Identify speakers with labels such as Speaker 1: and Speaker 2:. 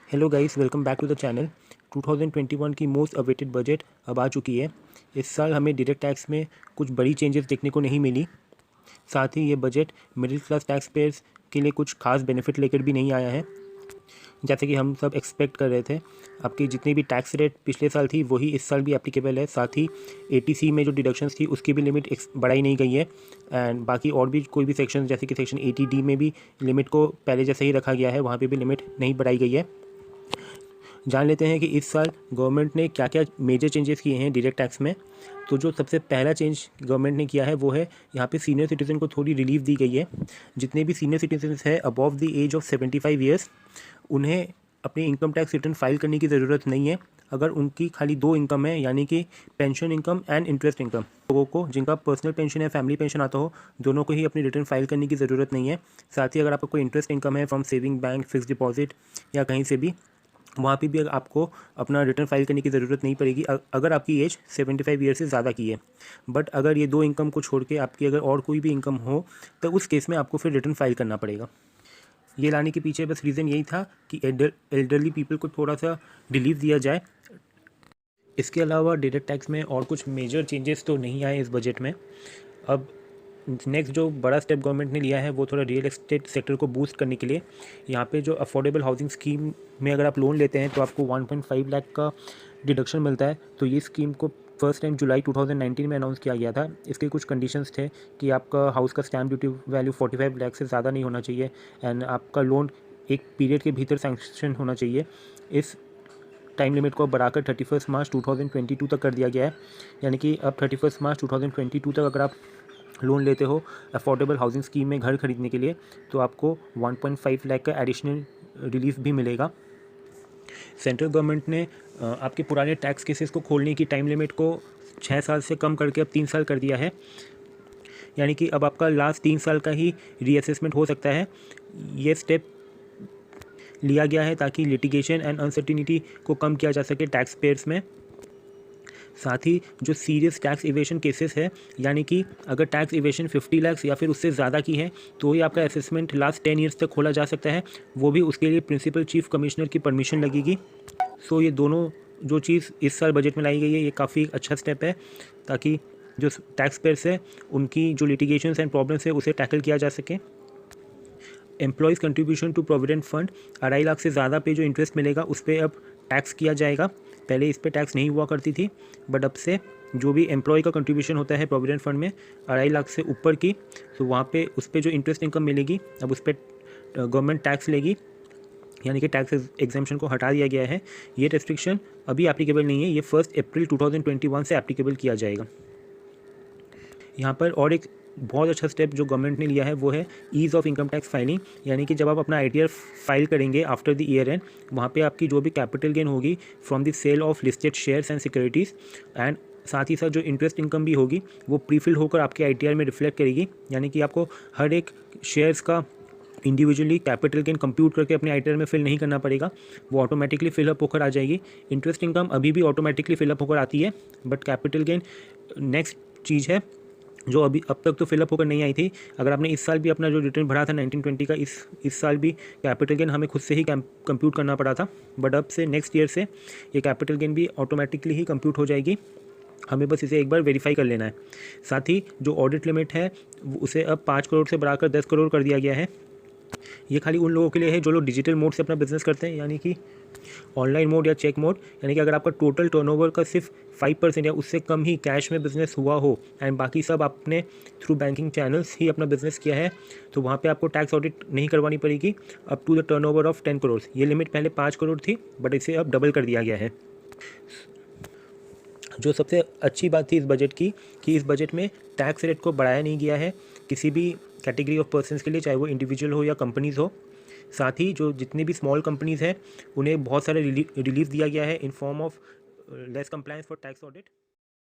Speaker 1: Hello guys, welcome back to the channel. 2021 की most awaited budget अब आ चुकी है। इस साल हमें डायरेक्ट टैक्स में कुछ बड़ी चेंजेस देखने को नहीं मिली। साथ ही ये budget middle class tax payers के लिए कुछ खास बेनिफिट लेकर भी नहीं आया है, जैसे कि हम सब एक्सपेक्ट कर रहे थे। आपकी जितनी भी टैक्स रेट पिछले साल थी वही इस साल भी एप्लीकेबल है। साथ ही एटीसी में जो डिडक्शंस थी उसकी भी लिमिट बढ़ाई नहीं गई है। एंड बाकी और भी कोई भी सेक्शन, जैसे कि सेक्शन 80D में भी लिमिट को पहले जैसे ही रखा गया है, वहाँ पे भी लिमिट नहीं बढ़ाई गई है। जान लेते हैं कि इस साल गवर्नमेंट ने क्या क्या मेजर चेंजेस किए हैं डायरेक्ट टैक्स में। तो जो सबसे पहला चेंज गवर्नमेंट ने किया है वो है यहाँ पे सीनियर सिटीज़न को थोड़ी रिलीफ दी गई है। जितने भी सीनियर सिटीजन है above the age of 75 years, उन्हें अपनी इनकम टैक्स रिटर्न फाइल करने की ज़रूरत नहीं है अगर उनकी खाली दो इनकम है, यानी कि pension income and interest income. लोगों को जिनका पर्सनल पेंशन या फैमिली पेंशन आता हो, दोनों को ही अपनी रिटर्न फाइल करने की ज़रूरत नहीं है। साथ ही अगर आपका कोई इंटरेस्ट इनकम है from saving bank, fix deposit या कहीं से भी, वहाँ पे भी आपको अपना रिटर्न फाइल करने की ज़रूरत नहीं पड़ेगी अगर आपकी एज 75 ईयर से ज़्यादा की है। बट अगर ये दो इनकम को छोड़ के आपकी अगर और कोई भी इनकम हो तो उस केस में आपको फिर रिटर्न फाइल करना पड़ेगा। ये लाने के पीछे बस रीज़न यही था कि एल्डरली पीपल को थोड़ा सा रिलीफ दिया जाए। इसके अलावा डायरेक्ट टैक्स में और कुछ मेजर चेंजेस तो नहीं आए इस बजट में। अब नेक्स्ट जो बड़ा स्टेप गवर्नमेंट ने लिया है वो थोड़ा रियल एस्टेट सेक्टर को बूस्ट करने के लिए। यहाँ पे जो अफोर्डेबल हाउसिंग स्कीम में अगर आप लोन लेते हैं तो आपको 1.5 लाख का डिडक्शन मिलता है। तो ये स्कीम को फर्स्ट टाइम जुलाई 2019 में अनाउंस किया गया था। इसके कुछ कंडीशंस थे कि आपका हाउस का स्टैम्प ड्यूटी वैल्यू 45 लाख से ज़्यादा नहीं होना चाहिए एंड आपका लोन एक पीरियड के भीतर सैंक्शन होना चाहिए। इस टाइम लिमिट को बढ़ाकर 31 मार्च 2022 तक कर दिया गया है, यानी कि अब 31 मार्च 2022 तक अगर आप लोन लेते हो अफोर्डेबल हाउसिंग स्कीम में घर खरीदने के लिए तो आपको 1.5 लाख का एडिशनल रिलीफ भी मिलेगा। सेंट्रल गवर्नमेंट ने आपके पुराने टैक्स केसेस को खोलने की टाइम लिमिट को 6 साल से कम करके अब 3 साल कर दिया है, यानी कि अब आपका लास्ट 3 साल का ही रीअसेसमेंट हो सकता है। ये स्टेप लिया गया है ताकि लिटिगेशन एंड अनसर्टिनिटी को कम किया जा सके टैक्स पेयर्स में। साथ ही जो सीरियस टैक्स इवेशन केसेस है, यानी कि अगर टैक्स इवेशन 50 लाख या फिर उससे ज़्यादा की है तो ही आपका असेसमेंट लास्ट 10 ईयर्स तक खोला जा सकता है। वो भी उसके लिए प्रिंसिपल चीफ कमिश्नर की परमिशन लगेगी। सो ये दोनों जो चीज़ इस साल बजट में लाई गई है ये काफ़ी अच्छा स्टेप है ताकि जो टैक्स पेयर्स है उनकी जो लिटिगेशंस एंड प्रॉब्लम्स है उसे टैकल किया जा सके। Employees contribution to provident fund 2.5 lakh से ज़्यादा पे जो इंटरेस्ट मिलेगा उस पर अब टैक्स किया जाएगा। पहले इस पे टैक्स नहीं हुआ करती थी, बट अब से जो भी एम्प्लॉय का कंट्रीब्यूशन होता है प्रोविडेंट फंड में 2.5 लाख से ऊपर की, तो वहाँ पे उस पर जो इंटरेस्ट इनकम मिलेगी अब उस पर गवर्नमेंट टैक्स लेगी, यानी कि टैक्स एग्जेम्पशन को हटा दिया गया है। ये रेस्ट्रिक्शन अभी एप्लीकेबल नहीं है, ये 1 अप्रैल 2021 से एप्लीकेबल किया जाएगा। यहाँ पर और एक बहुत अच्छा स्टेप जो गवर्नमेंट ने लिया है वो है ease of income tax filing, यानी कि जब आप अपना ITR फाइल करेंगे आफ्टर द ईयर एंड, वहाँ पे आपकी जो भी कैपिटल गेन होगी from the sale of listed shares and securities and साथ ही साथ जो इंटरेस्ट इनकम भी होगी वो प्रीफिल होकर आपके ITR में रिफ्लेक्ट करेगी, यानी कि आपको हर एक शेयर्स का इंडिविजुअली कैपिटल गेन कंप्यूट करके अपने ITR में फिल नहीं करना पड़ेगा, वो ऑटोमेटिकली फिलअप होकर आ जाएगी। इंटरेस्ट इनकम अभी भी ऑटोमेटिकली फिलअप होकर आती है, बट कैपिटल गेन नेक्स्ट चीज़ है जो अभी अब तक तो फिलअप होकर नहीं आई थी। अगर आपने इस साल भी अपना जो रिटर्न भरा था 1920 का, इस साल भी कैपिटल गेन हमें खुद से ही कंप्यूट करना पड़ा था, बट अब से नेक्स्ट ईयर से ये कैपिटल गेन भी ऑटोमेटिकली ही कंप्यूट हो जाएगी। हमें बस इसे एक बार वेरीफाई कर लेना है। साथ ही जो ऑडिट लिमिट है उसे अब 5 करोड़ से बढ़ाकर 10 करोड़ कर दिया गया है। ये खाली उन लोगों के लिए है जो लोग डिजिटल मोड से अपना बिजनेस करते हैं, यानी कि ऑनलाइन मोड या चेक मोड, यानी कि अगर आपका टोटल टर्नओवर का सिर्फ 5% या उससे कम ही कैश में बिजनेस हुआ हो एंड बाकी सब आपने थ्रू बैंकिंग चैनल्स ही अपना बिजनेस किया है, तो वहाँ पे आपको टैक्स ऑडिट नहीं करवानी पड़ेगी up to the turnover of 10 crore. ये लिमिट पहले 5 करोड़ थी, बट इसे अब डबल कर दिया गया है। जो सबसे अच्छी बात थी इस बजट की कि इस बजट में टैक्स रेट को बढ़ाया नहीं गया है किसी भी कैटेगरी ऑफ पर्सनस के लिए, चाहे वो इंडिविजुअल हो या कंपनीज़ हो। साथ ही जो जितने भी स्मॉल कंपनीज़ हैं उन्हें बहुत सारे रिलीफ दिया गया है in form of less compliance for tax audit.